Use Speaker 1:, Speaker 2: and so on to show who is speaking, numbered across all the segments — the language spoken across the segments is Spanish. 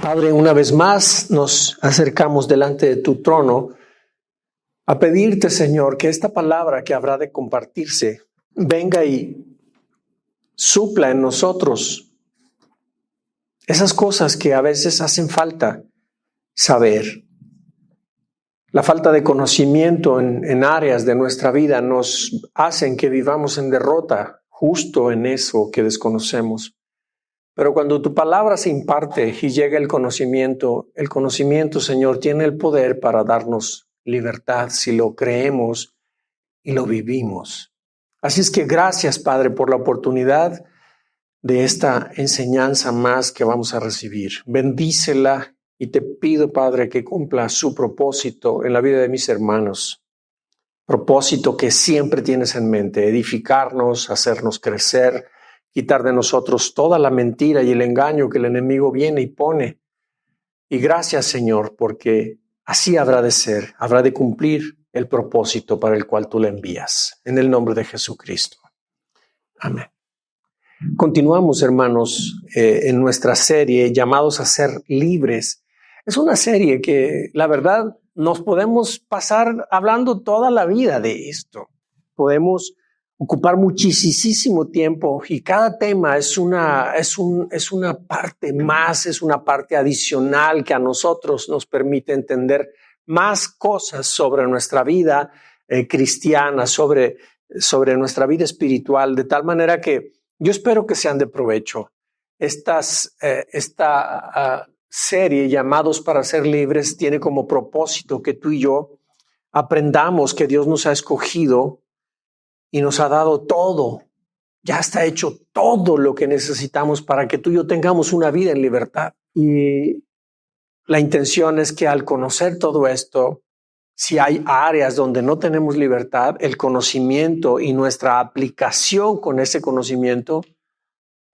Speaker 1: Padre, una vez más nos acercamos delante de tu trono a pedirte, Señor, que esta palabra que habrá de compartirse venga y supla en nosotros esas cosas que a veces hacen falta saber. La falta de conocimiento en áreas de nuestra vida nos hacen que vivamos en derrota justo en eso que desconocemos. Pero cuando tu palabra se imparte y llega el conocimiento, Señor, tiene el poder para darnos libertad si lo creemos y lo vivimos. Así es que gracias, Padre, por la oportunidad de esta enseñanza más que vamos a recibir. Bendícela y te pido, Padre, que cumpla su propósito en la vida de mis hermanos. Propósito que siempre tienes en mente, edificarnos, hacernos crecer, quitar de nosotros toda la mentira y el engaño que el enemigo viene y pone. Y gracias, Señor, porque así habrá de ser, habrá de cumplir el propósito para el cual tú le envías. En el nombre de Jesucristo. Amén. Continuamos, hermanos, en nuestra serie llamados a ser libres. Es una serie que, la verdad, nos podemos pasar hablando toda la vida de esto. Podemos ocupar muchísimo tiempo y cada tema es una parte más, es una parte adicional que a nosotros nos permite entender más cosas sobre nuestra vida cristiana, sobre nuestra vida espiritual, de tal manera que yo espero que sean de provecho. Esta serie, Llamados para ser libres, tiene como propósito que tú y yo aprendamos que Dios nos ha escogido y nos ha dado todo. Ya está hecho todo lo que necesitamos para que tú y yo tengamos una vida en libertad. Y la intención es que al conocer todo esto, si hay áreas donde no tenemos libertad, el conocimiento y nuestra aplicación con ese conocimiento,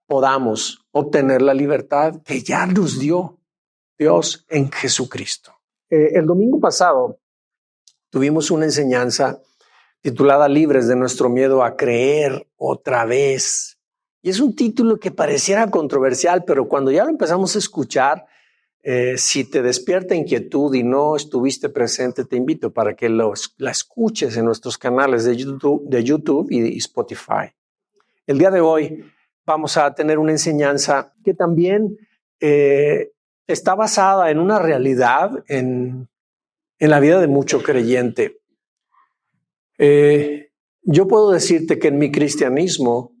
Speaker 1: podamos obtener la libertad que ya nos dio Dios en Jesucristo. El domingo pasado tuvimos una enseñanza titulada Libres de nuestro miedo a creer otra vez. Y es un título que pareciera controversial, pero cuando ya lo empezamos a escuchar, si te despierta inquietud y no estuviste presente, te invito para que la escuches en nuestros canales de YouTube y Spotify. El día de hoy vamos a tener una enseñanza que también está basada en una realidad en la vida de mucho creyente. Yo puedo decirte que en mi cristianismo,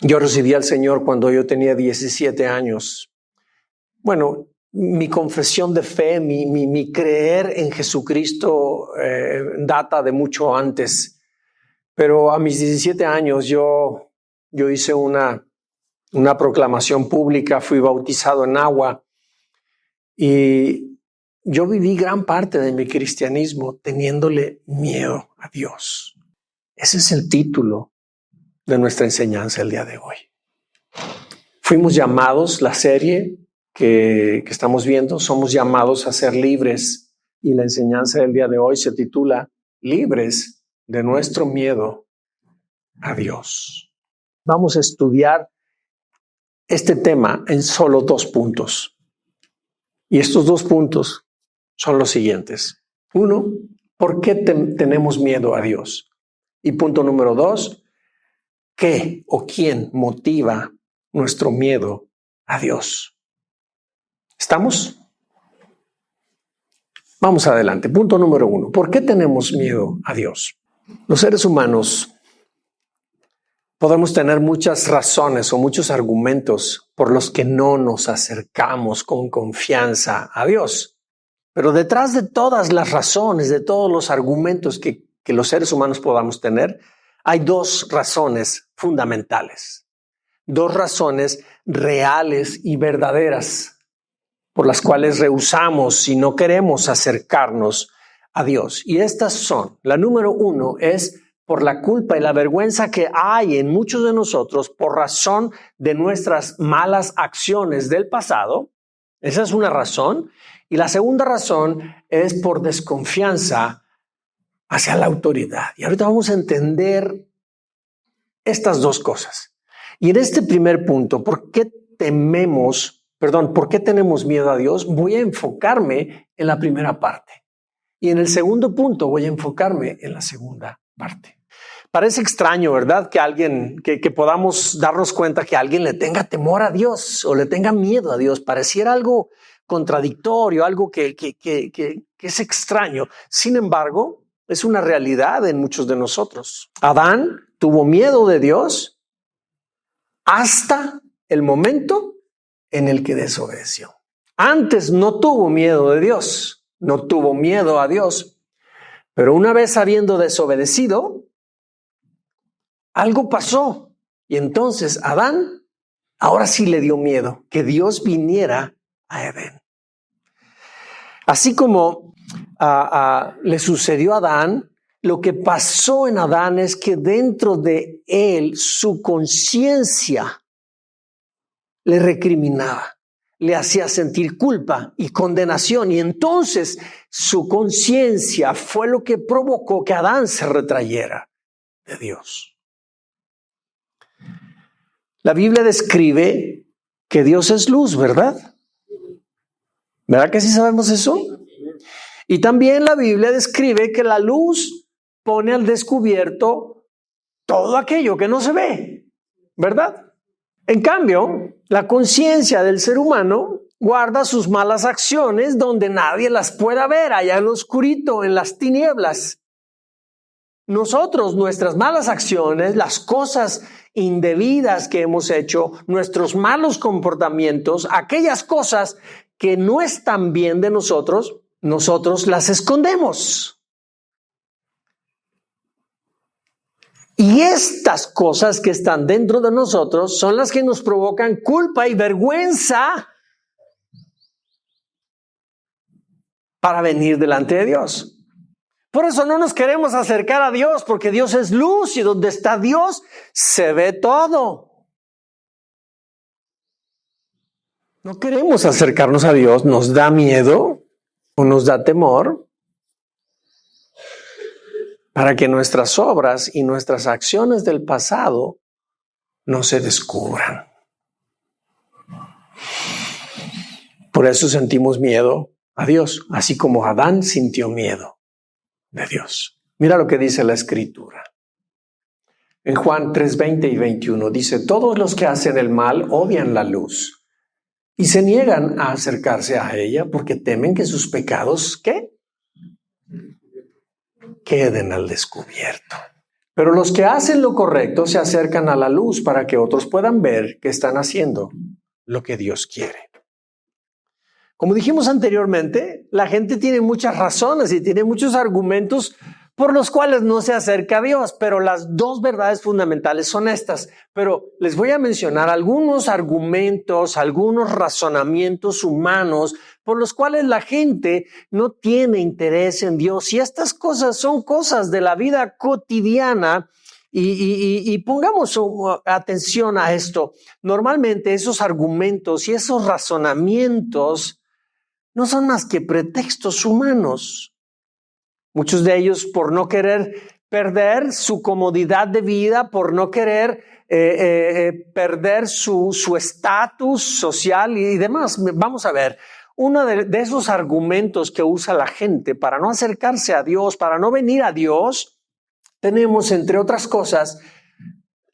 Speaker 1: yo recibí al Señor cuando yo tenía 17 años. Bueno, mi confesión de fe, mi creer en Jesucristo data de mucho antes. Pero a mis 17 años yo hice una proclamación pública, fui bautizado en agua y yo viví gran parte de mi cristianismo teniéndole miedo a Dios. Ese es el título de nuestra enseñanza el día de hoy. Fuimos llamados, la serie que estamos viendo, somos llamados a ser libres y la enseñanza del día de hoy se titula Libres de nuestro miedo a Dios. Vamos a estudiar este tema en solo 2 puntos. Y estos 2 puntos son los siguientes. 1, ¿por qué tenemos miedo a Dios? Y punto número 2, ¿qué o quién motiva nuestro miedo a Dios? ¿Estamos? Vamos adelante. Punto número 1, ¿por qué tenemos miedo a Dios? Los seres humanos podemos tener muchas razones o muchos argumentos por los que no nos acercamos con confianza a Dios. Pero detrás de todas las razones, de todos los argumentos que los seres humanos podamos tener, hay 2 razones fundamentales. 2 razones reales y verdaderas por las cuales rehusamos y no queremos acercarnos a Dios. Y estas son, la número 1 es por la culpa y la vergüenza que hay en muchos de nosotros por razón de nuestras malas acciones del pasado. Esa es una razón. Y la segunda razón es por desconfianza hacia la autoridad. Y ahorita vamos a entender estas 2 cosas. Y en este primer punto, ¿por qué tememos ¿por qué tenemos miedo a Dios? Voy a enfocarme en la primera parte. Y en el segundo punto voy a enfocarme en la segunda parte. Parece extraño, ¿verdad? Que alguien, que podamos darnos cuenta que alguien le tenga temor a Dios o le tenga miedo a Dios. Pareciera algo contradictorio, algo que es extraño. Sin embargo, es una realidad en muchos de nosotros. Adán tuvo miedo de Dios hasta el momento en el que desobedeció. Antes no tuvo miedo de Dios, no tuvo miedo a Dios, pero una vez habiendo desobedecido, algo pasó y entonces Adán ahora sí le dio miedo que Dios viniera a Edén. Así como le sucedió a Adán, lo que pasó en Adán es que dentro de él su conciencia le recriminaba, le hacía sentir culpa y condenación, y entonces su conciencia fue lo que provocó que Adán se retrayera de Dios. La Biblia describe que Dios es luz, ¿verdad? ¿Verdad que sí sabemos eso? Y también la Biblia describe que la luz pone al descubierto todo aquello que no se ve, ¿verdad? En cambio, la conciencia del ser humano guarda sus malas acciones donde nadie las pueda ver, allá en lo oscurito, en las tinieblas. Nosotros, nuestras malas acciones, las cosas indebidas que hemos hecho, nuestros malos comportamientos, aquellas cosas que no están bien de nosotros las escondemos. Y estas cosas que están dentro de nosotros son las que nos provocan culpa y vergüenza para venir delante de Dios. Por eso no nos queremos acercar a Dios, porque Dios es luz y donde está Dios se ve todo. No queremos acercarnos a Dios, nos da miedo o nos da temor para que nuestras obras y nuestras acciones del pasado no se descubran. Por eso sentimos miedo a Dios, así como Adán sintió miedo de Dios. Mira lo que dice la Escritura. En Juan 3:20 y 21 dice: todos los que hacen el mal odian la luz y se niegan a acercarse a ella porque temen que sus pecados, ¿qué? Queden al descubierto. Pero los que hacen lo correcto se acercan a la luz para que otros puedan ver que están haciendo lo que Dios quiere. Como dijimos anteriormente, la gente tiene muchas razones y tiene muchos argumentos por los cuales no se acerca a Dios, pero las dos verdades fundamentales son estas. Pero les voy a mencionar algunos argumentos, algunos razonamientos humanos por los cuales la gente no tiene interés en Dios. Y estas cosas son cosas de la vida cotidiana. Y pongamos atención a esto. Normalmente esos argumentos y esos razonamientos no son más que pretextos humanos. Muchos de ellos por no querer perder su comodidad de vida, por no querer perder su estatus social y demás. Vamos a ver, uno de esos argumentos que usa la gente para no acercarse a Dios, para no venir a Dios, tenemos, entre otras cosas,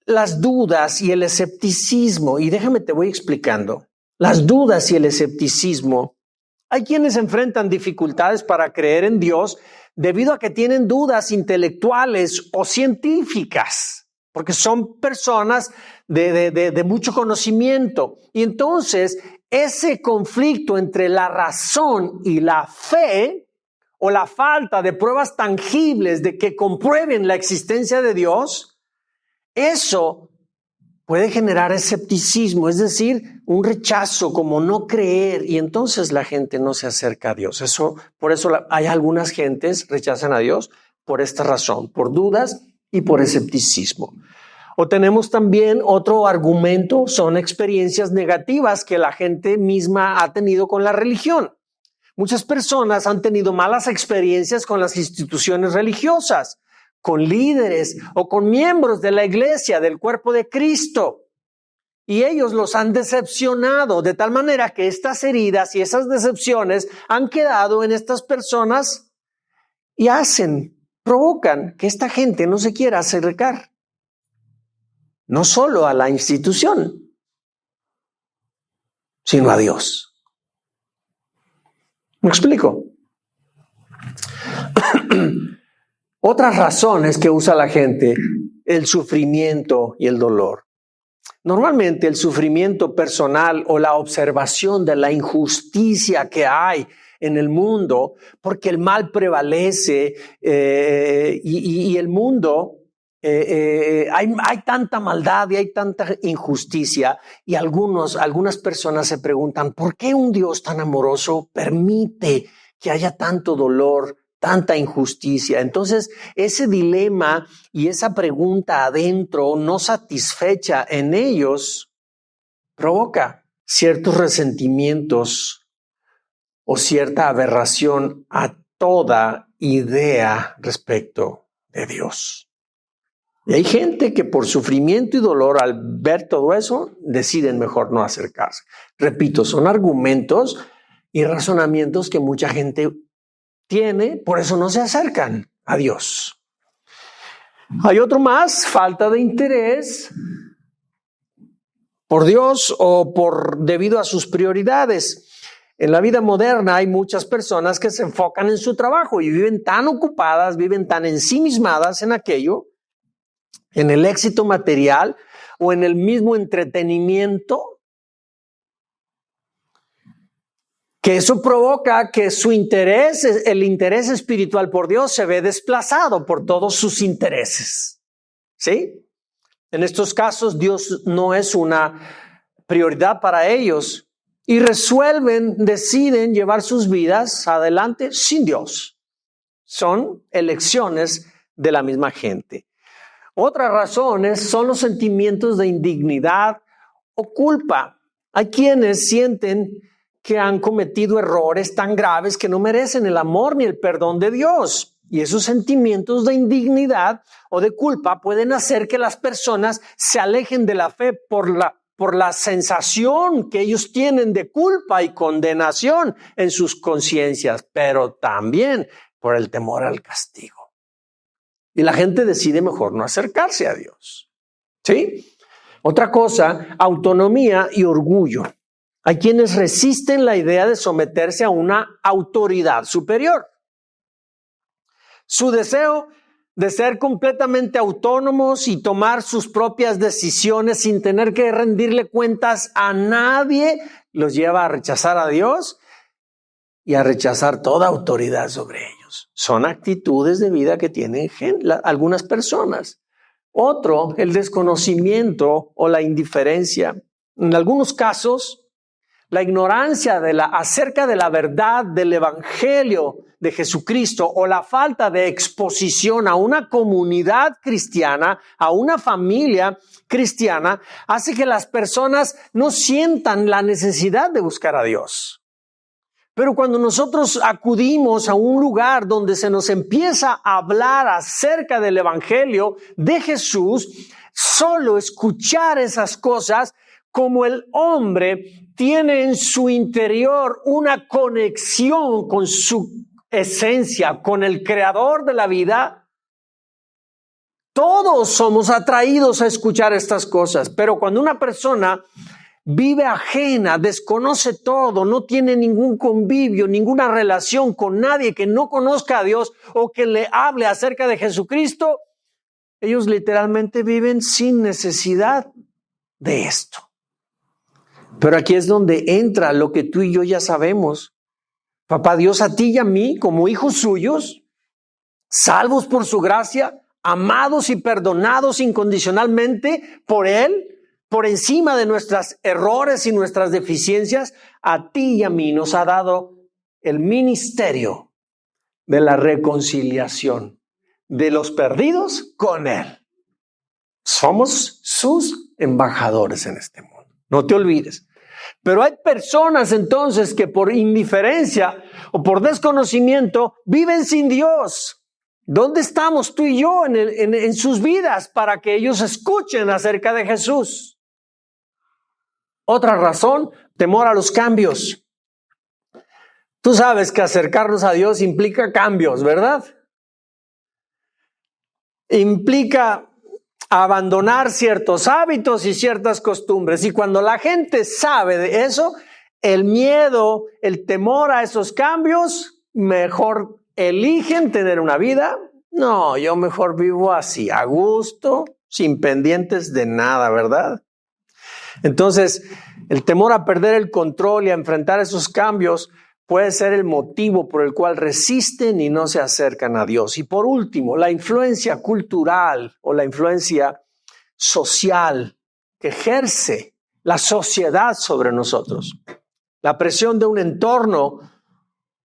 Speaker 1: las dudas y el escepticismo. Y déjame, te voy explicando. Las dudas y el escepticismo. Hay quienes enfrentan dificultades para creer en Dios debido a que tienen dudas intelectuales o científicas, porque son personas de mucho conocimiento. Y entonces ese conflicto entre la razón y la fe, o la falta de pruebas tangibles de que comprueben la existencia de Dios, eso puede generar escepticismo, es decir, un rechazo, como no creer, y entonces la gente no se acerca a Dios. Por eso hay algunas gentes rechazan a Dios por esta razón, por dudas y por escepticismo. O tenemos también otro argumento, son experiencias negativas que la gente misma ha tenido con la religión. Muchas personas han tenido malas experiencias con las instituciones religiosas, con líderes o con miembros de la iglesia, del cuerpo de Cristo. y ellos los han decepcionado, de tal manera que estas heridas y esas decepciones han quedado en estas personas y provocan que esta gente no se quiera acercar, no solo a la institución, sino a Dios. ¿Me explico? Otras razones que usa la gente: el sufrimiento y el dolor. Normalmente el sufrimiento personal o la observación de la injusticia que hay en el mundo, porque el mal prevalece y el mundo, hay tanta maldad y hay tanta injusticia, y algunas personas se preguntan, ¿por qué un Dios tan amoroso permite que haya tanto dolor, tanta injusticia? Entonces, ese dilema y esa pregunta adentro no satisfecha en ellos provoca ciertos resentimientos o cierta aberración a toda idea respecto de Dios. Y hay gente que por sufrimiento y dolor, al ver todo eso, deciden mejor no acercarse. Repito, son argumentos y razonamientos que mucha gente tiene, por eso no se acercan a Dios. Hay otro más: falta de interés por Dios o debido a sus prioridades. En la vida moderna hay muchas personas que se enfocan en su trabajo y viven tan ocupadas, viven tan ensimismadas en aquello, en el éxito material o en el mismo entretenimiento, que eso provoca que el interés espiritual por Dios se ve desplazado por todos sus intereses. ¿Sí? En estos casos, Dios no es una prioridad para ellos y deciden llevar sus vidas adelante sin Dios. Son elecciones de la misma gente. Otras razones son los sentimientos de indignidad o culpa. Hay quienes sienten que han cometido errores tan graves que no merecen el amor ni el perdón de Dios. Y esos sentimientos de indignidad o de culpa pueden hacer que las personas se alejen de la fe por la sensación que ellos tienen de culpa y condenación en sus conciencias, pero también por el temor al castigo. Y la gente decide mejor no acercarse a Dios. ¿Sí? Otra cosa: autonomía y orgullo. Hay quienes resisten la idea de someterse a una autoridad superior. Su deseo de ser completamente autónomos y tomar sus propias decisiones sin tener que rendirle cuentas a nadie los lleva a rechazar a Dios y a rechazar toda autoridad sobre ellos. Son actitudes de vida que tienen algunas personas. Otro: el desconocimiento o la indiferencia. En algunos casos, la ignorancia acerca de la verdad del Evangelio de Jesucristo o la falta de exposición a una comunidad cristiana, a una familia cristiana, hace que las personas no sientan la necesidad de buscar a Dios. Pero cuando nosotros acudimos a un lugar donde se nos empieza a hablar acerca del Evangelio de Jesús, solo escuchar esas cosas, como el hombre tiene en su interior una conexión con su esencia, con el creador de la vida, todos somos atraídos a escuchar estas cosas. Pero cuando una persona vive ajena, desconoce todo, no tiene ningún convivio, ninguna relación con nadie que no conozca a Dios o que le hable acerca de Jesucristo, ellos literalmente viven sin necesidad de esto. Pero aquí es donde entra lo que tú y yo ya sabemos. Papá Dios, a ti y a mí, como hijos suyos, salvos por su gracia, amados y perdonados incondicionalmente por Él, por encima de nuestros errores y nuestras deficiencias, a ti y a mí nos ha dado el ministerio de la reconciliación de los perdidos con Él. Somos sus embajadores en este mundo. No te olvides. Pero hay personas entonces que por indiferencia o por desconocimiento viven sin Dios. ¿Dónde estamos tú y yo en sus vidas para que ellos escuchen acerca de Jesús? Otra razón, temor a los cambios. Tú sabes que acercarnos a Dios implica cambios, ¿verdad? Implica abandonar ciertos hábitos y ciertas costumbres. Y cuando la gente sabe de eso, el miedo, el temor a esos cambios, mejor eligen tener una vida. No, yo mejor vivo así, a gusto, sin pendientes de nada, ¿verdad? Entonces, el temor a perder el control y a enfrentar esos cambios puede ser el motivo por el cual resisten y no se acercan a Dios. Y por último, la influencia cultural o la influencia social que ejerce la sociedad sobre nosotros. La presión de un entorno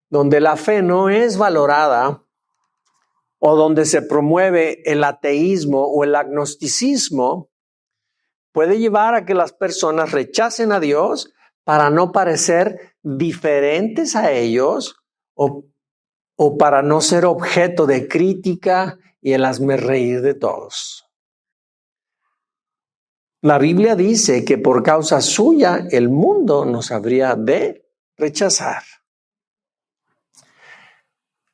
Speaker 1: donde la fe no es valorada o donde se promueve el ateísmo o el agnosticismo puede llevar a que las personas rechacen a Dios para no parecer diferentes a ellos o para no ser objeto de crítica y el hazmerreír de todos. La Biblia dice que por causa suya el mundo nos habría de rechazar.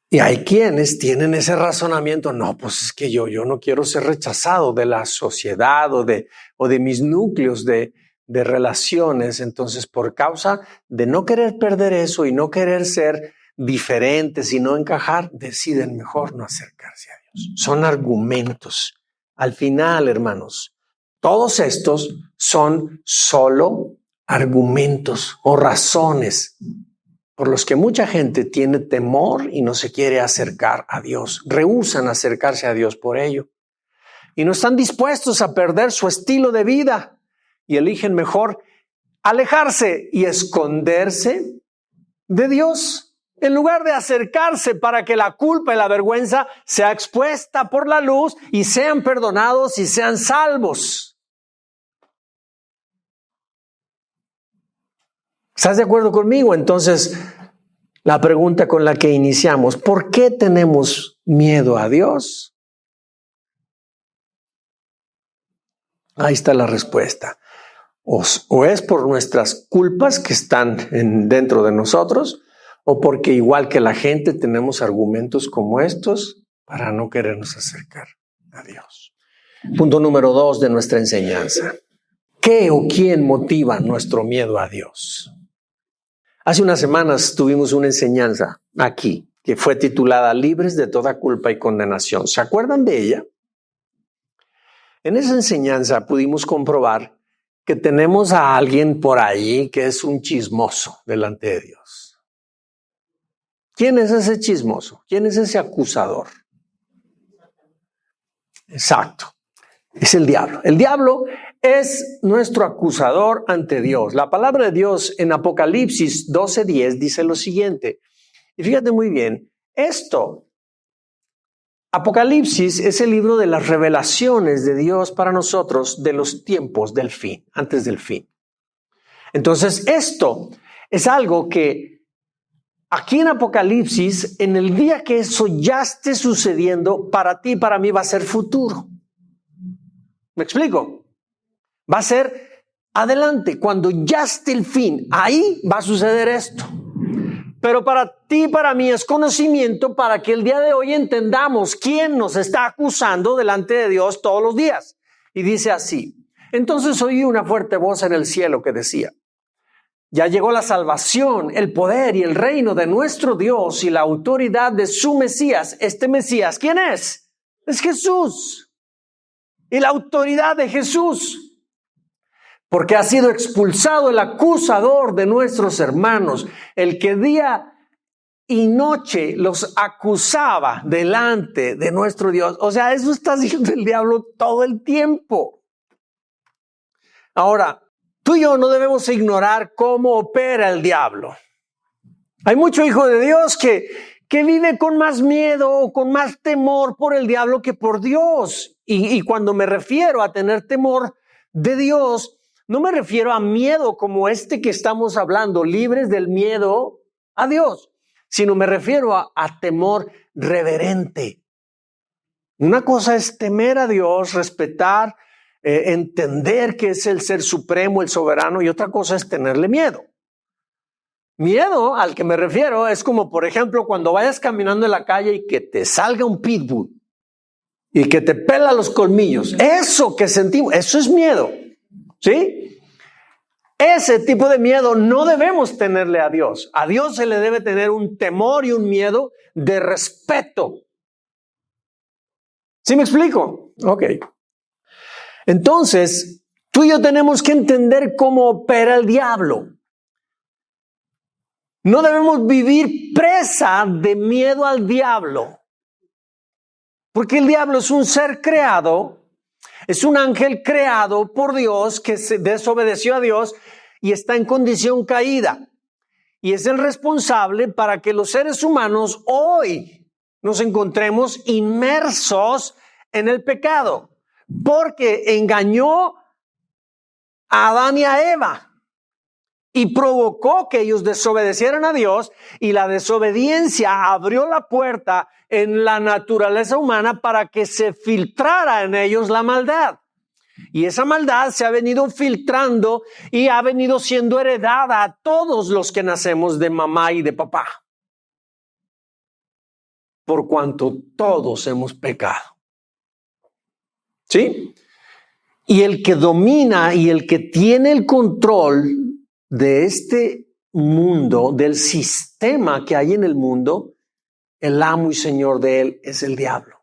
Speaker 1: Y hay quienes tienen ese razonamiento, no, pues es que yo no quiero ser rechazado de la sociedad o de mis núcleos de relaciones. Entonces, por causa de no querer perder eso y no querer ser diferentes y no encajar, deciden mejor no acercarse a Dios. Son argumentos. Al final, hermanos, todos estos son solo argumentos o razones por los que mucha gente tiene temor y no se quiere acercar a Dios. Rehúsan acercarse a Dios por ello. Y no están dispuestos a perder su estilo de vida y eligen mejor alejarse y esconderse de Dios en lugar de acercarse para que la culpa y la vergüenza sea expuesta por la luz y sean perdonados y sean salvos. ¿Estás de acuerdo conmigo? Entonces, la pregunta con la que iniciamos, ¿por qué tenemos miedo a Dios? Ahí está la respuesta. O es por nuestras culpas que están dentro de nosotros, o porque igual que la gente tenemos argumentos como estos para no querernos acercar a Dios. Punto número 2 de nuestra enseñanza. ¿Qué o quién motiva nuestro miedo a Dios? Hace unas semanas tuvimos una enseñanza aquí que fue titulada Libres de toda culpa y condenación. ¿Se acuerdan de ella? En esa enseñanza pudimos comprobar que tenemos a alguien por ahí que es un chismoso delante de Dios. ¿Quién es ese chismoso? ¿Quién es ese acusador? Exacto. Es el diablo. El diablo es nuestro acusador ante Dios. La palabra de Dios en Apocalipsis 12:10 dice lo siguiente. Y fíjate muy bien, Apocalipsis es el libro de las revelaciones de Dios para nosotros de los tiempos del fin, antes del fin. Entonces, esto es algo que aquí en Apocalipsis, en el día que eso ya esté sucediendo, para ti y para mí va a ser futuro. ¿Me explico? Va a ser adelante, cuando ya esté el fin, ahí va a suceder esto. Pero para ti y para mí es conocimiento para que el día de hoy entendamos quién nos está acusando delante de Dios todos los días. Y dice así, entonces oí una fuerte voz en el cielo que decía, ya llegó la salvación, el poder y el reino de nuestro Dios y la autoridad de su Mesías. Este Mesías, ¿quién es? Es Jesús. Y la autoridad de Jesús, porque ha sido expulsado el acusador de nuestros hermanos, el que día y noche los acusaba delante de nuestro Dios. O sea, eso está haciendo el diablo todo el tiempo. Ahora, tú y yo no debemos ignorar cómo opera el diablo. Hay mucho hijo de Dios que vive con más miedo o con más temor por el diablo que por Dios. Y cuando me refiero a tener temor de Dios, no me refiero a miedo como este que estamos hablando, libres del miedo a Dios, sino me refiero a temor reverente. Una cosa es temer a Dios, respetar entender que es el ser supremo, el soberano, y otra cosa es tenerle miedo. Miedo al que me refiero es como, por ejemplo, cuando vayas caminando en la calle y que te salga un pitbull y que te pela los colmillos. Eso que sentimos, eso es miedo, ¿sí? Ese tipo de miedo no debemos tenerle a Dios. A Dios se le debe tener un temor y un miedo de respeto. ¿Sí me explico? Ok. Entonces, tú y yo tenemos que entender cómo opera el diablo. No debemos vivir presa de miedo al diablo, porque el diablo es un ser creado, es un ángel creado por Dios que se desobedeció a Dios y está en condición caída. Y es el responsable para que los seres humanos hoy nos encontremos inmersos en el pecado, porque engañó a Adán y a Eva. Y provocó que ellos desobedecieran a Dios, y la desobediencia abrió la puerta en la naturaleza humana para que se filtrara en ellos la maldad. Y esa maldad se ha venido filtrando y ha venido siendo heredada a todos los que nacemos de mamá y de papá. Por cuanto todos hemos pecado. ¿Sí? Y el que domina y el que tiene el control de este mundo, del sistema que hay en el mundo, el amo y señor de él es el diablo.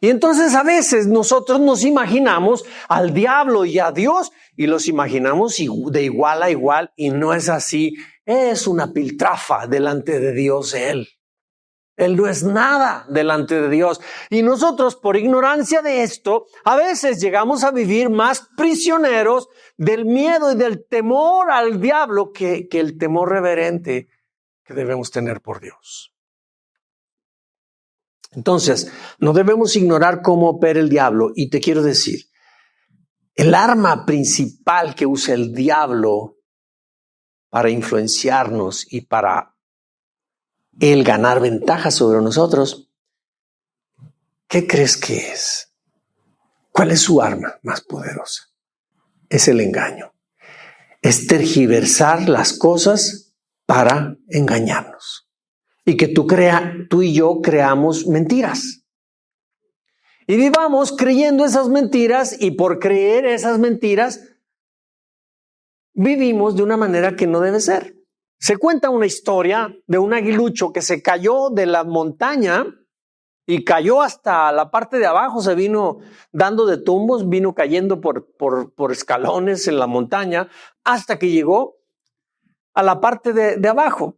Speaker 1: Y entonces a veces nosotros nos imaginamos al diablo y a Dios y los imaginamos de igual a igual, y no es así. Es una piltrafa delante de Dios él. Él no es nada delante de Dios. Y nosotros, por ignorancia de esto, a veces llegamos a vivir más prisioneros del miedo y del temor al diablo que el temor reverente que debemos tener por Dios. Entonces, no debemos ignorar cómo opera el diablo. Y te quiero decir, el arma principal que usa el diablo para influenciarnos y para el ganar ventaja sobre nosotros, ¿qué crees que es? ¿Cuál es su arma más poderosa? Es el engaño. Es tergiversar las cosas para engañarnos. Y que tú y yo creamos mentiras. Y vivamos creyendo esas mentiras, y por creer esas mentiras, vivimos de una manera que no debe ser. Se cuenta una historia de un aguilucho que se cayó de la montaña y cayó hasta la parte de abajo, se vino dando de tumbos, vino cayendo por escalones en la montaña hasta que llegó a la parte de abajo.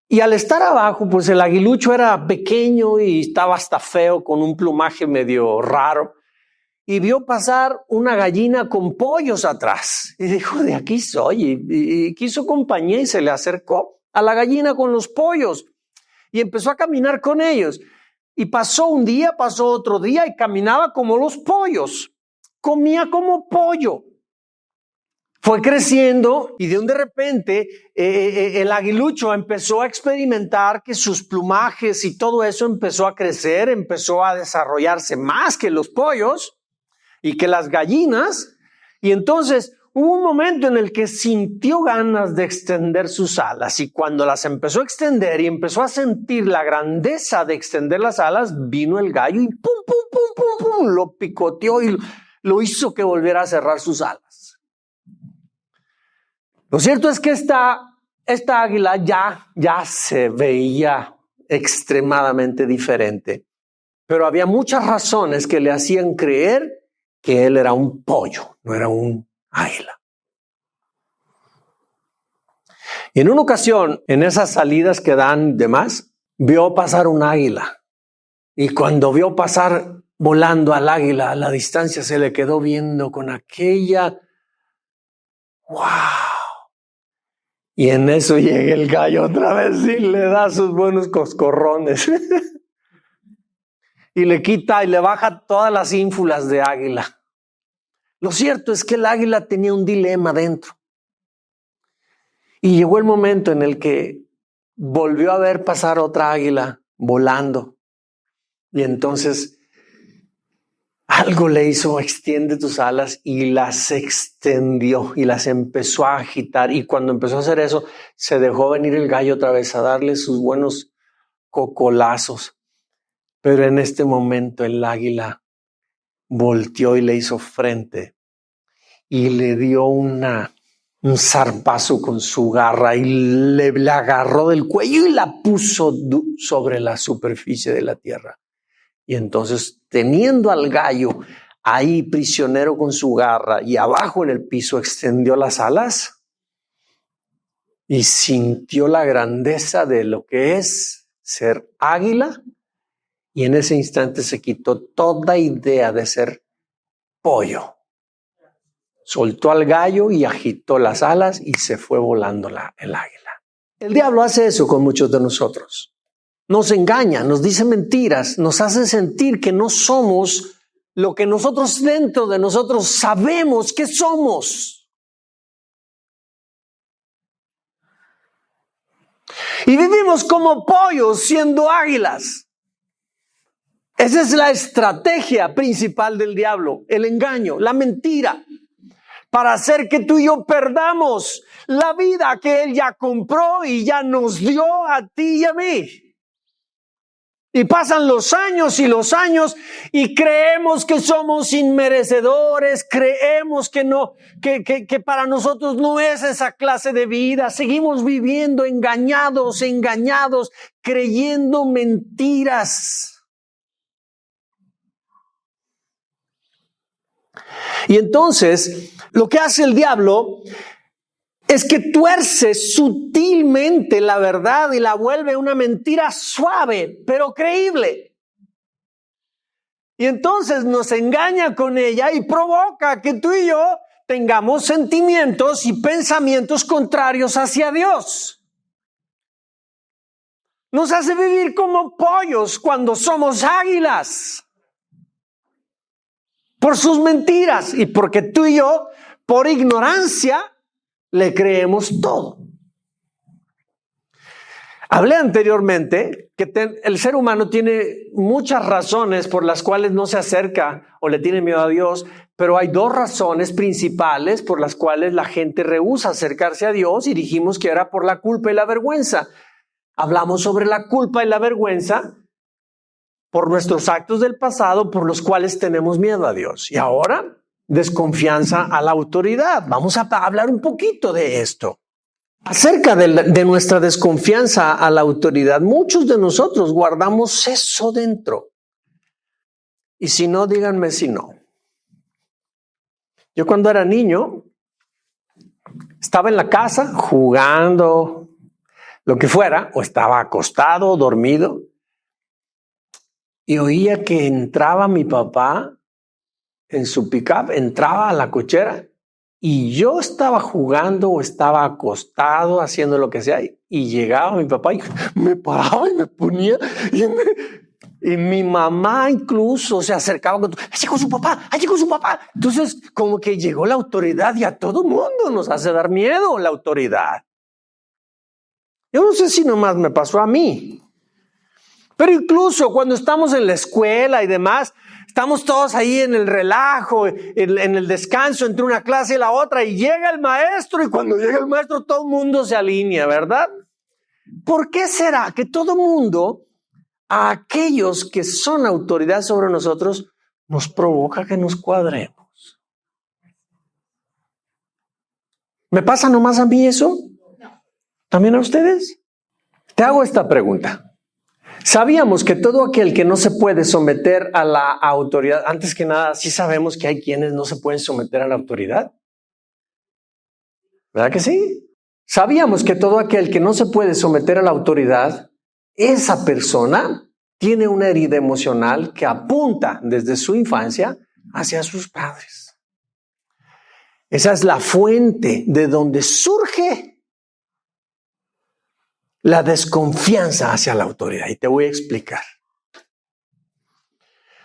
Speaker 1: Y al estar abajo, pues el aguilucho era pequeño y estaba hasta feo, con un plumaje medio raro. Y vio pasar una gallina con pollos atrás. Y dijo, de aquí soy. Y quiso compañía y se le acercó a la gallina con los pollos. Y empezó a caminar con ellos. Y pasó un día, pasó otro día, y caminaba como los pollos. Comía como pollo. Fue creciendo, y de repente el aguilucho empezó a experimentar que sus plumajes y todo eso empezó a crecer, empezó a desarrollarse más que los pollos y que las gallinas. Y entonces hubo un momento en el que sintió ganas de extender sus alas, y cuando las empezó a extender y empezó a sentir la grandeza de extender las alas, vino el gallo y pum, pum, pum, pum, pum, lo picoteó y lo hizo que volviera a cerrar sus alas. Lo cierto es que esta águila ya se veía extremadamente diferente, pero había muchas razones que le hacían creer que él era un pollo, no era un águila. Y en una ocasión, en esas salidas que dan demás, vio pasar un águila. Y cuando vio pasar volando al águila a la distancia, se le quedó viendo con aquella ¡wow! Y en eso llega el gallo otra vez y le da sus buenos coscorrones. Y le quita y le baja todas las ínfulas de águila. Lo cierto es que el águila tenía un dilema dentro. Y llegó el momento en el que volvió a ver pasar otra águila volando. Y entonces algo le hizo, extiende tus alas, y las extendió y las empezó a agitar. Y cuando empezó a hacer eso, se dejó venir el gallo otra vez a darle sus buenos cocolazos. Pero en este momento el águila volteó y le hizo frente y le dio un zarpazo con su garra y le agarró del cuello y la puso sobre la superficie de la tierra. Y entonces, teniendo al gallo ahí prisionero con su garra y abajo en el piso, extendió las alas y sintió la grandeza de lo que es ser águila. Y en ese instante se quitó toda idea de ser pollo. Soltó al gallo y agitó las alas y se fue volando el águila. El diablo hace eso con muchos de nosotros. Nos engaña, nos dice mentiras, nos hace sentir que no somos lo que nosotros dentro de nosotros sabemos que somos. Y vivimos como pollos siendo águilas. Esa es la estrategia principal del diablo, el engaño, la mentira, para hacer que tú y yo perdamos la vida que él ya compró y ya nos dio a ti y a mí. Y pasan los años y creemos que somos inmerecedores, creemos que no, que para nosotros no es esa clase de vida. Seguimos viviendo engañados, creyendo mentiras. Y entonces, lo que hace el diablo es que tuerce sutilmente la verdad y la vuelve una mentira suave, pero creíble. Y entonces nos engaña con ella y provoca que tú y yo tengamos sentimientos y pensamientos contrarios hacia Dios. Nos hace vivir como pollos cuando somos águilas. Por sus mentiras y porque tú y yo, por ignorancia, le creemos todo. Hablé anteriormente que el ser humano tiene muchas razones por las cuales no se acerca o le tiene miedo a Dios, pero hay dos razones principales por las cuales la gente rehúsa acercarse a Dios, y dijimos que era por la culpa y la vergüenza. Hablamos sobre la culpa y la vergüenza por nuestros actos del pasado por los cuales tenemos miedo a Dios. Y ahora, desconfianza a la autoridad. Vamos a hablar un poquito de esto. Acerca de nuestra desconfianza a la autoridad, muchos de nosotros guardamos eso dentro. Y si no, díganme si no. Yo cuando era niño, estaba en la casa jugando, lo que fuera, o estaba acostado, dormido, y oía que entraba mi papá en su pickup, entraba a la cochera y yo estaba jugando o estaba acostado haciendo lo que sea y llegaba mi papá y me paraba y me ponía y mi mamá incluso se acercaba con allí con su papá. Entonces como que llegó la autoridad y a todo mundo nos hace dar miedo la autoridad. Yo no sé si nomás me pasó a mí. Pero incluso cuando estamos en la escuela y demás, estamos todos ahí en el relajo, en el descanso entre una clase y la otra, y llega el maestro, y cuando llega el maestro todo el mundo se alinea, ¿verdad? ¿Por qué será que todo el mundo, a aquellos que son autoridad sobre nosotros, nos provoca que nos cuadremos? ¿Me pasa nomás a mí eso? ¿También a ustedes? Te hago esta pregunta. ¿Sabíamos que todo aquel que no se puede someter a la autoridad, antes que nada, sí sabemos que hay quienes no se pueden someter a la autoridad? ¿Verdad que sí? ¿Sabíamos que todo aquel que no se puede someter a la autoridad, esa persona tiene una herida emocional que apunta desde su infancia hacia sus padres? Esa es la fuente de donde surge la desconfianza hacia la autoridad. Y te voy a explicar.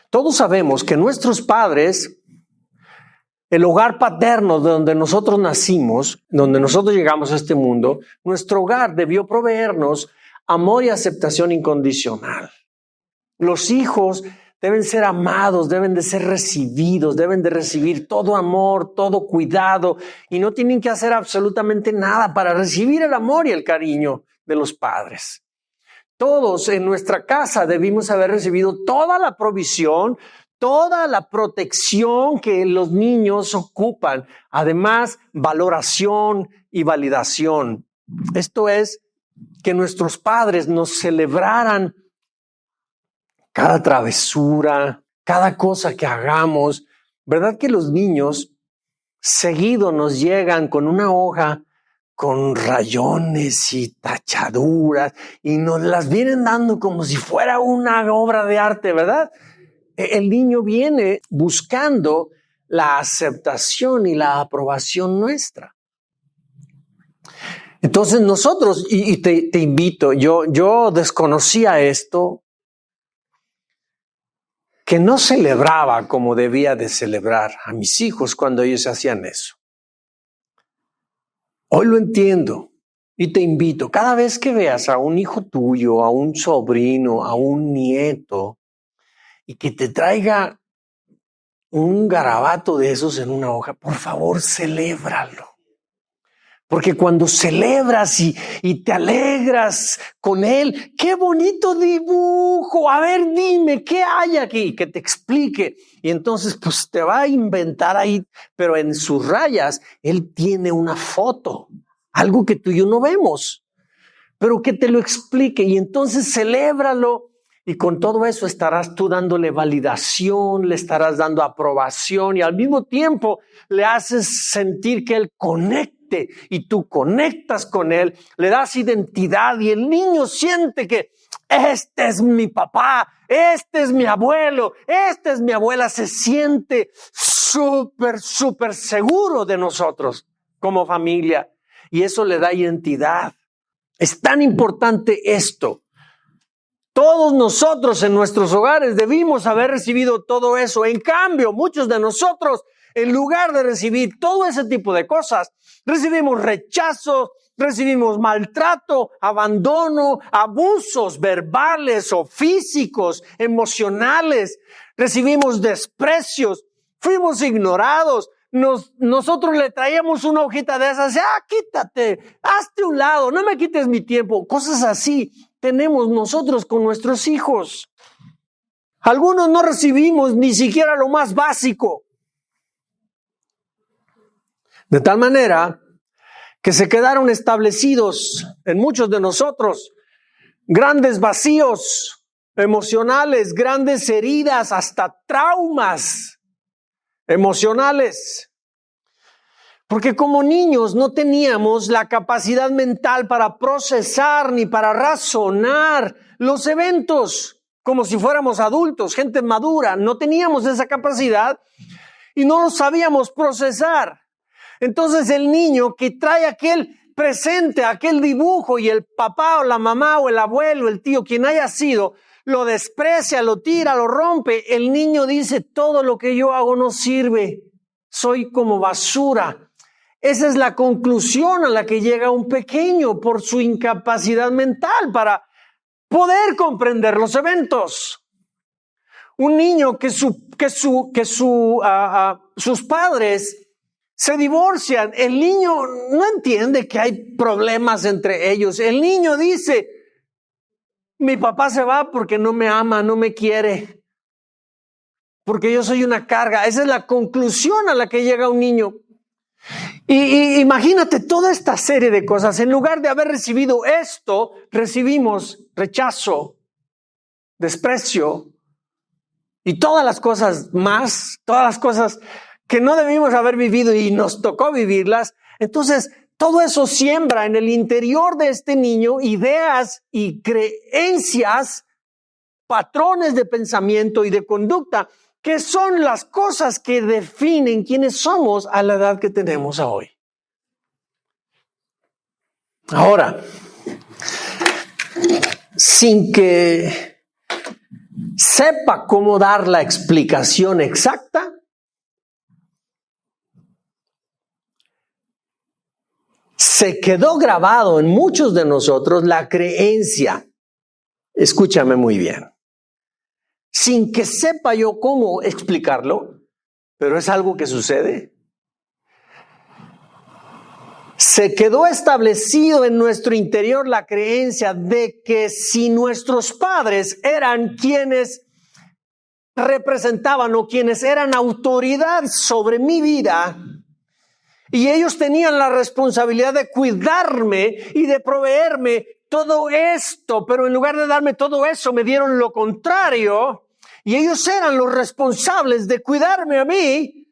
Speaker 1: Todos sabemos que nuestros padres, el hogar paterno de donde nosotros nacimos, donde nosotros llegamos a este mundo, nuestro hogar debió proveernos amor y aceptación incondicional. Los hijos deben ser amados, deben de ser recibidos, deben de recibir todo amor, todo cuidado y no tienen que hacer absolutamente nada para recibir el amor y el cariño de los padres. Todos en nuestra casa debimos haber recibido toda la provisión, toda la protección que los niños ocupan. Además, valoración y validación. Esto es, que nuestros padres nos celebraran cada travesura, cada cosa que hagamos. ¿Verdad que los niños seguido nos llegan con una hoja con rayones y tachaduras y nos las vienen dando como si fuera una obra de arte, ¿verdad? El niño viene buscando la aceptación y la aprobación nuestra. Entonces nosotros, y te invito, yo desconocía esto, que no celebraba como debía de celebrar a mis hijos cuando ellos hacían eso. Hoy lo entiendo y te invito, cada vez que veas a un hijo tuyo, a un sobrino, a un nieto, y que te traiga un garabato de esos en una hoja, por favor, celébralo. Porque cuando celebras y te alegras con él, ¡qué bonito dibujo! A ver, dime, ¿qué hay aquí? Que te explique. Y entonces, pues te va a inventar ahí, pero en sus rayas, él tiene una foto, algo que tú y yo no vemos, pero que te lo explique. Y entonces celébralo. Y con todo eso estarás tú dándole validación, le estarás dando aprobación y al mismo tiempo le haces sentir que él conecte y tú conectas con él, le das identidad y el niño siente que este es mi papá, este es mi abuelo, esta es mi abuela, se siente súper seguro de nosotros como familia y eso le da identidad. Es tan importante esto. Todos nosotros en nuestros hogares debimos haber recibido todo eso. En cambio, muchos de nosotros, en lugar de recibir todo ese tipo de cosas, recibimos rechazo, recibimos maltrato, abandono, abusos verbales o físicos, emocionales, recibimos desprecios, fuimos ignorados. Nosotros le traíamos una hojita de esas, quítate, hazte un lado, no me quites mi tiempo, cosas así tenemos nosotros con nuestros hijos. Algunos no recibimos ni siquiera lo más básico. De tal manera que se quedaron establecidos en muchos de nosotros grandes vacíos emocionales, grandes heridas, hasta traumas emocionales. Porque como niños no teníamos la capacidad mental para procesar ni para razonar los eventos como si fuéramos adultos, gente madura. No teníamos esa capacidad y no lo sabíamos procesar. Entonces el niño que trae aquel presente, aquel dibujo y el papá o la mamá o el abuelo, el tío, quien haya sido, lo desprecia, lo tira, lo rompe. El niño dice, todo lo que yo hago no sirve, soy como basura. Esa es la conclusión a la que llega un pequeño por su incapacidad mental para poder comprender los eventos. Un niño que sus padres se divorcian, el niño no entiende que hay problemas entre ellos. El niño dice, mi papá se va porque no me ama, no me quiere, porque yo soy una carga. Esa es la conclusión a la que llega un niño. Y imagínate toda esta serie de cosas. En lugar de haber recibido esto, recibimos rechazo, desprecio y todas las cosas más, todas las cosas que no debimos haber vivido y nos tocó vivirlas. Entonces, todo eso siembra en el interior de este niño ideas y creencias, patrones de pensamiento y de conducta que son las cosas que definen quiénes somos a la edad que tenemos hoy. Ahora, sin que sepa cómo dar la explicación exacta, se quedó grabado en muchos de nosotros la creencia. Escúchame muy bien. sin que sepa yo cómo explicarlo, pero es algo que sucede. Se quedó establecido en nuestro interior la creencia de que si nuestros padres eran quienes representaban o quienes eran autoridad sobre mi vida, y ellos tenían la responsabilidad de cuidarme y de proveerme todo esto, pero en lugar de darme todo eso, me dieron lo contrario, y ellos eran los responsables de cuidarme a mí.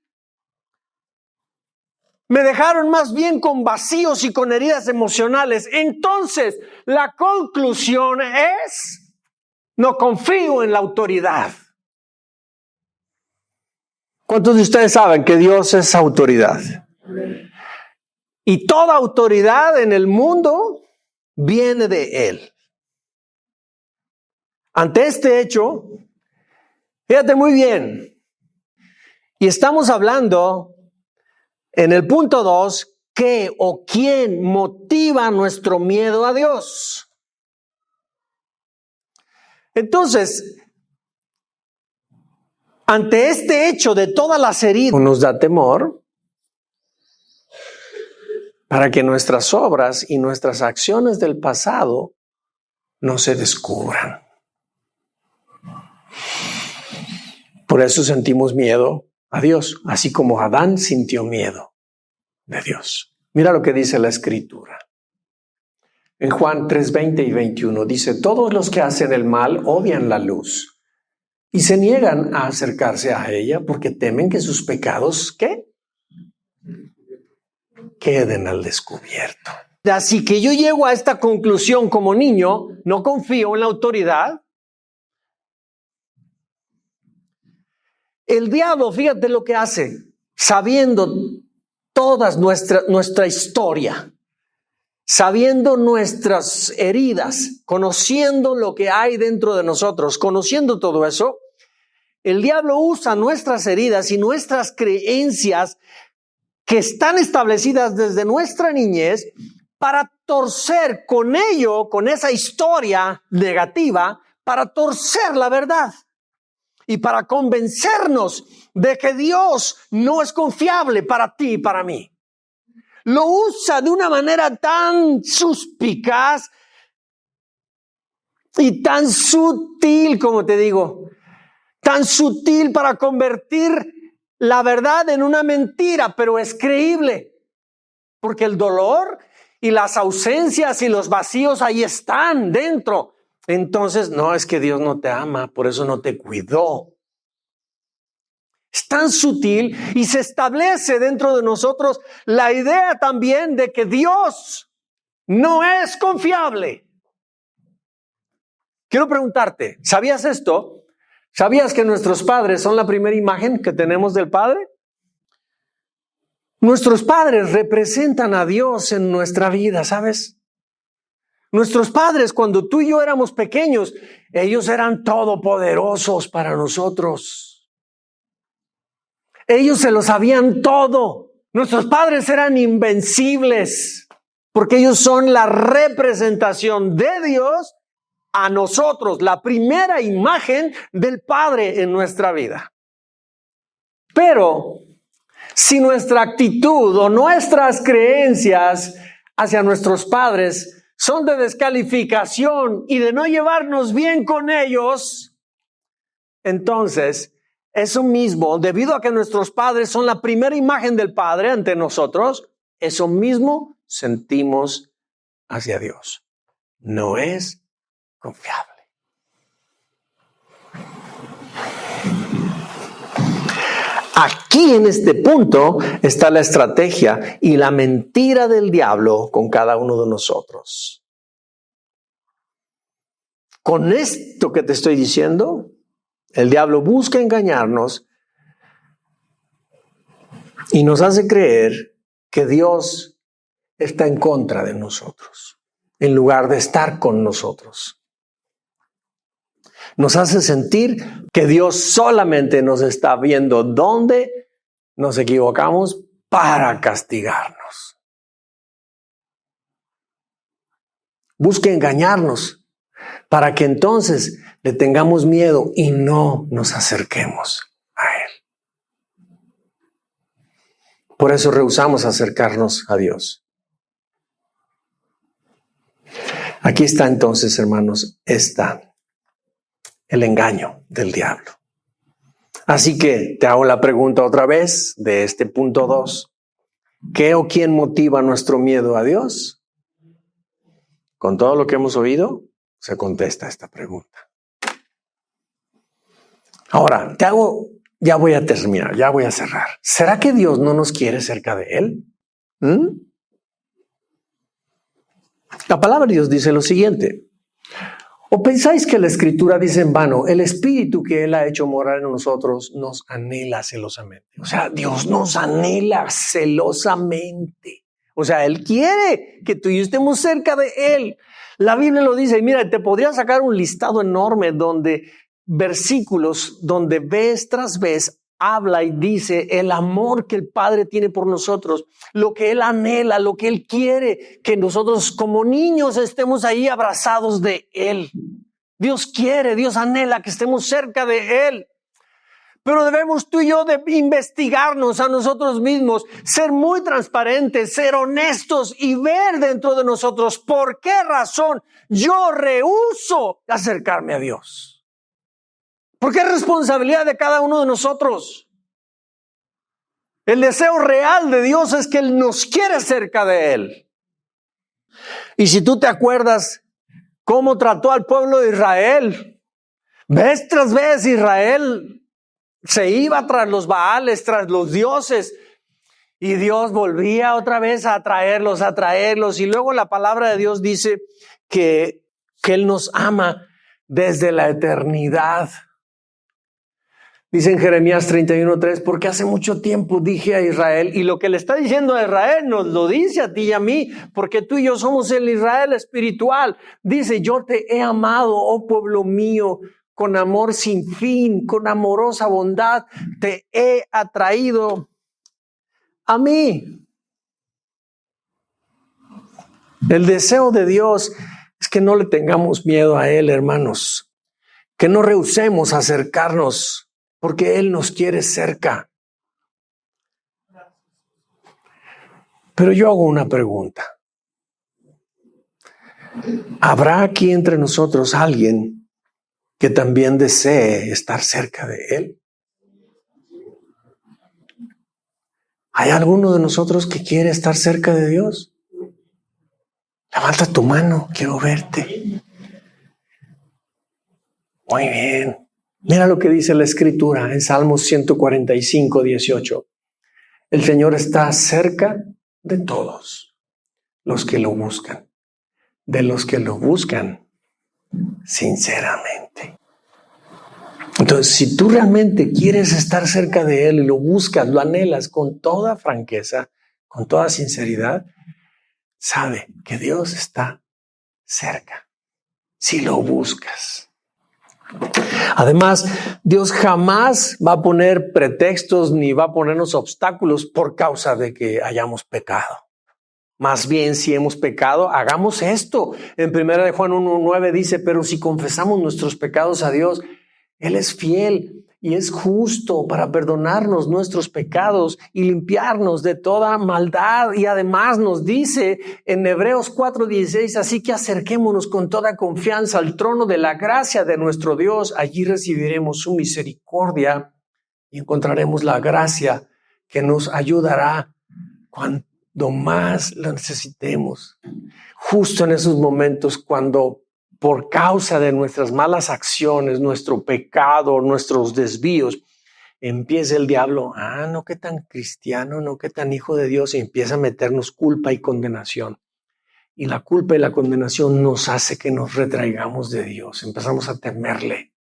Speaker 1: Me dejaron más bien con vacíos y con heridas emocionales. Entonces, la conclusión es, no confío en la autoridad. ¿Cuántos de ustedes saben que Dios es autoridad? Y toda autoridad en el mundo viene de Él. Ante este hecho, fíjate muy bien, y estamos hablando en el punto 2, ¿qué o quién motiva nuestro miedo a Dios? Entonces, ante este hecho de todas las heridas, nos da temor para que nuestras obras y nuestras acciones del pasado no se descubran. Por eso sentimos miedo a Dios, así como Adán sintió miedo de Dios. Mira lo que dice la Escritura. En Juan 3:20 y 21 dice, todos los que hacen el mal odian la luz y se niegan a acercarse a ella porque temen que sus pecados, ¿qué? Queden al descubierto. Así que yo llego a esta conclusión como niño, no confío en la autoridad. El diablo, fíjate lo que hace, sabiendo toda nuestra historia, sabiendo nuestras heridas, conociendo lo que hay dentro de nosotros, conociendo todo eso, el diablo usa nuestras heridas y nuestras creencias que están establecidas desde nuestra niñez para torcer con ello, con esa historia negativa, para torcer la verdad. Y para convencernos de que Dios no es confiable para ti y para mí. Lo usa de una manera tan suspicaz y tan sutil, como te digo, tan sutil para convertir la verdad en una mentira, pero es creíble. Porque el dolor y las ausencias y los vacíos ahí están dentro. Entonces, no, es que Dios no te ama, por eso no te cuidó. Es tan sutil y se establece dentro de nosotros la idea también de que Dios no es confiable. Quiero preguntarte, ¿sabías esto? ¿Sabías que nuestros padres son la primera imagen que tenemos del Padre? Nuestros padres representan a Dios en nuestra vida, ¿sabes? Nuestros padres, cuando tú y yo éramos pequeños, ellos eran todopoderosos para nosotros. Ellos se lo sabían todo. Nuestros padres eran invencibles, porque ellos son la representación de Dios a nosotros, la primera imagen del Padre en nuestra vida. Pero si nuestra actitud o nuestras creencias hacia nuestros padres son de descalificación y de no llevarnos bien con ellos, entonces eso mismo, debido a que nuestros padres son la primera imagen del Padre ante nosotros, eso mismo sentimos hacia Dios. No es confiable. Aquí en este punto está la estrategia y la mentira del diablo con cada uno de nosotros. Con esto que te estoy diciendo, el diablo busca engañarnos y nos hace creer que Dios está en contra de nosotros, en lugar de estar con nosotros. Nos hace sentir que Dios solamente nos está viendo dónde nos equivocamos para castigarnos. Busca engañarnos para que entonces le tengamos miedo y no nos acerquemos a Él. Por eso rehusamos acercarnos a Dios. Aquí está entonces, hermanos, el engaño del diablo. Así que te hago la pregunta otra vez de este punto 2. ¿Qué o quién motiva nuestro miedo a Dios? Con todo lo que hemos oído, se contesta esta pregunta. Ahora, ya voy a terminar, ya voy a cerrar. ¿Será que Dios no nos quiere cerca de Él? La palabra de Dios dice lo siguiente. ¿O pensáis que la Escritura dice en vano, el Espíritu que Él ha hecho morar en nosotros nos anhela celosamente? O sea, Dios nos anhela celosamente. O sea, Él quiere que tú y yo estemos cerca de Él. La Biblia lo dice, y mira, te podría sacar un listado enorme donde versículos, donde vez tras vez habla y dice el amor que el Padre tiene por nosotros, lo que Él anhela, lo que Él quiere, que nosotros como niños estemos ahí abrazados de Él. Dios quiere, Dios anhela que estemos cerca de Él. Pero debemos tú y yo de investigarnos a nosotros mismos, ser muy transparentes, ser honestos y ver dentro de nosotros por qué razón yo rehúso acercarme a Dios. Porque es responsabilidad de cada uno de nosotros. El deseo real de Dios es que Él nos quiere cerca de Él. Y si tú te acuerdas cómo trató al pueblo de Israel, vez tras vez Israel se iba tras los Baales, tras los dioses, y Dios volvía otra vez a atraerlos. Y luego la palabra de Dios dice que Él nos ama desde la eternidad. Dice en Jeremías 31:3, porque hace mucho tiempo dije a Israel, y lo que le está diciendo a Israel nos lo dice a ti y a mí, porque tú y yo somos el Israel espiritual. Dice, yo te he amado, oh pueblo mío, con amor sin fin, con amorosa bondad, te he atraído a mí. El deseo de Dios es que no le tengamos miedo a Él, hermanos, que no rehusemos acercarnos, porque Él nos quiere cerca. Pero yo hago una pregunta. ¿Habrá aquí entre nosotros alguien que también desee estar cerca de Él? ¿Hay alguno de nosotros que quiere estar cerca de Dios? Levanta tu mano, quiero verte. Muy bien. Mira lo que dice la Escritura en Salmos 145:18. El Señor está cerca de todos los que lo buscan, de los que lo buscan sinceramente. Entonces, si tú realmente quieres estar cerca de Él y lo buscas, lo anhelas con toda franqueza, con toda sinceridad, sabe que Dios está cerca si lo buscas. Además, Dios jamás va a poner pretextos ni va a ponernos obstáculos por causa de que hayamos pecado. Más bien, si hemos pecado, hagamos esto. En 1 de Juan 1:9 dice, pero si confesamos nuestros pecados a Dios, Él es fiel y es justo para perdonarnos nuestros pecados y limpiarnos de toda maldad. Y además nos dice en Hebreos 4:16, así que acerquémonos con toda confianza al trono de la gracia de nuestro Dios. Allí recibiremos su misericordia y encontraremos la gracia que nos ayudará cuando más la necesitemos. Justo en esos momentos cuando por causa de nuestras malas acciones, nuestro pecado, nuestros desvíos, empieza el diablo, no que tan cristiano, no que tan hijo de Dios, y empieza a meternos culpa y condenación. Y la culpa y la condenación nos hace que nos retraigamos de Dios, empezamos a temerle.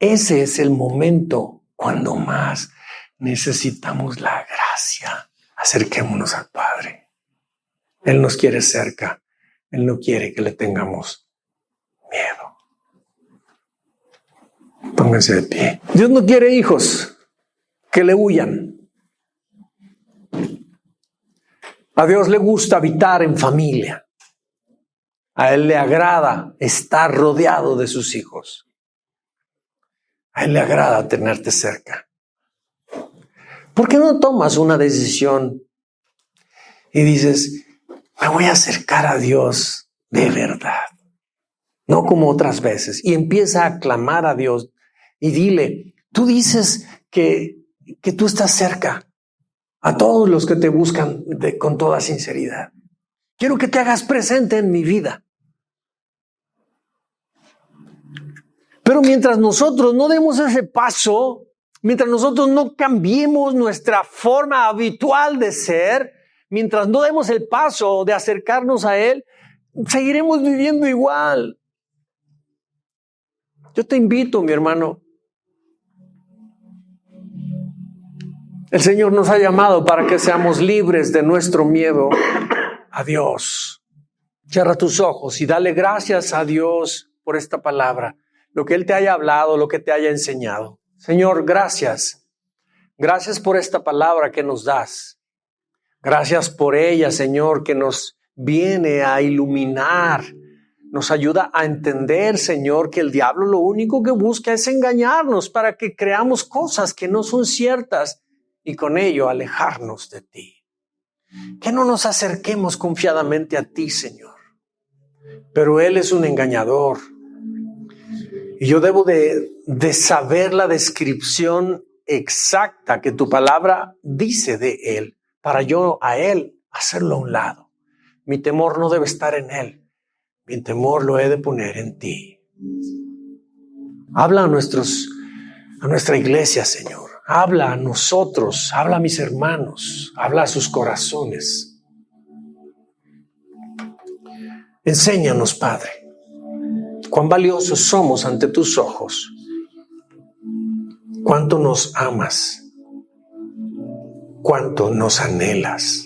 Speaker 1: Ese es el momento cuando más necesitamos la gracia. Acerquémonos al Padre. Él nos quiere cerca, Él no quiere que le tengamos miedo. Pónganse de pie. Dios no quiere hijos que le huyan. A Dios le gusta habitar en familia. A Él le agrada estar rodeado de sus hijos. A Él le agrada tenerte cerca. ¿Por qué no tomas una decisión y dices, me voy a acercar a Dios de verdad? No como otras veces. Y empieza a clamar a Dios y dile, tú dices que tú estás cerca a todos los que te buscan con toda sinceridad. Quiero que te hagas presente en mi vida. Pero mientras nosotros no demos ese paso, mientras nosotros no cambiemos nuestra forma habitual de ser, mientras no demos el paso de acercarnos a Él, seguiremos viviendo igual. Yo te invito, mi hermano. El Señor nos ha llamado para que seamos libres de nuestro miedo a Dios. Cierra tus ojos y dale gracias a Dios por esta palabra, lo que Él te haya hablado, lo que te haya enseñado. Señor, gracias. Gracias por esta palabra que nos das. Gracias por ella, Señor, que nos viene a iluminar. Nos ayuda a entender, Señor, que el diablo lo único que busca es engañarnos para que creamos cosas que no son ciertas y con ello alejarnos de ti. Que no nos acerquemos confiadamente a ti, Señor. Pero Él es un engañador. Y yo debo de saber la descripción exacta que tu palabra dice de Él, para yo a Él hacerlo a un lado. Mi temor no debe estar en Él. Mi temor lo he de poner en ti. Habla a nuestra iglesia, Señor. Habla a nosotros, habla a mis hermanos, habla a sus corazones. Enséñanos, Padre, cuán valiosos somos ante tus ojos, cuánto nos amas, cuánto nos anhelas.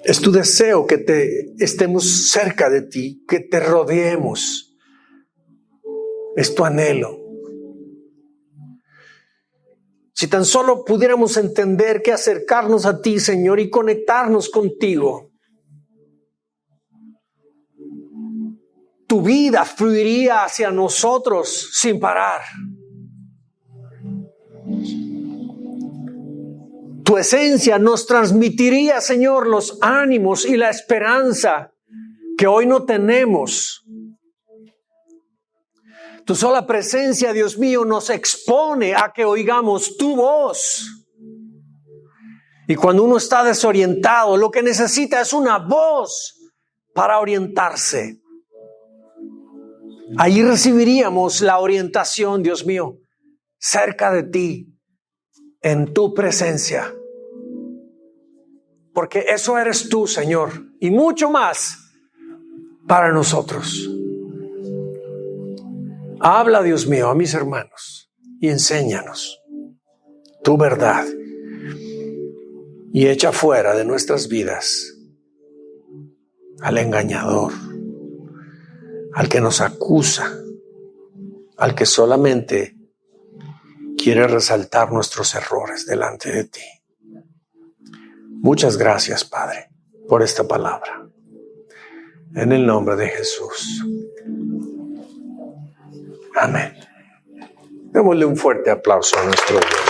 Speaker 1: Es tu deseo que estemos cerca de ti, que te rodeemos. Es tu anhelo. Si tan solo pudiéramos entender que acercarnos a ti, Señor, y conectarnos contigo, tu vida fluiría hacia nosotros sin parar. Tu esencia nos transmitiría, Señor, los ánimos y la esperanza que hoy no tenemos. Tu sola presencia, Dios mío, nos expone a que oigamos tu voz. Y cuando uno está desorientado, lo que necesita es una voz para orientarse. Ahí recibiríamos la orientación, Dios mío, cerca de ti, en tu presencia. Porque eso eres tú, Señor, y mucho más para nosotros. Habla, Dios mío, a mis hermanos y enséñanos tu verdad y echa fuera de nuestras vidas al engañador, al que nos acusa, al que solamente quiere resaltar nuestros errores delante de ti. Muchas gracias, Padre, por esta palabra. En el nombre de Jesús. Amén. Démosle un fuerte aplauso a nuestro Dios.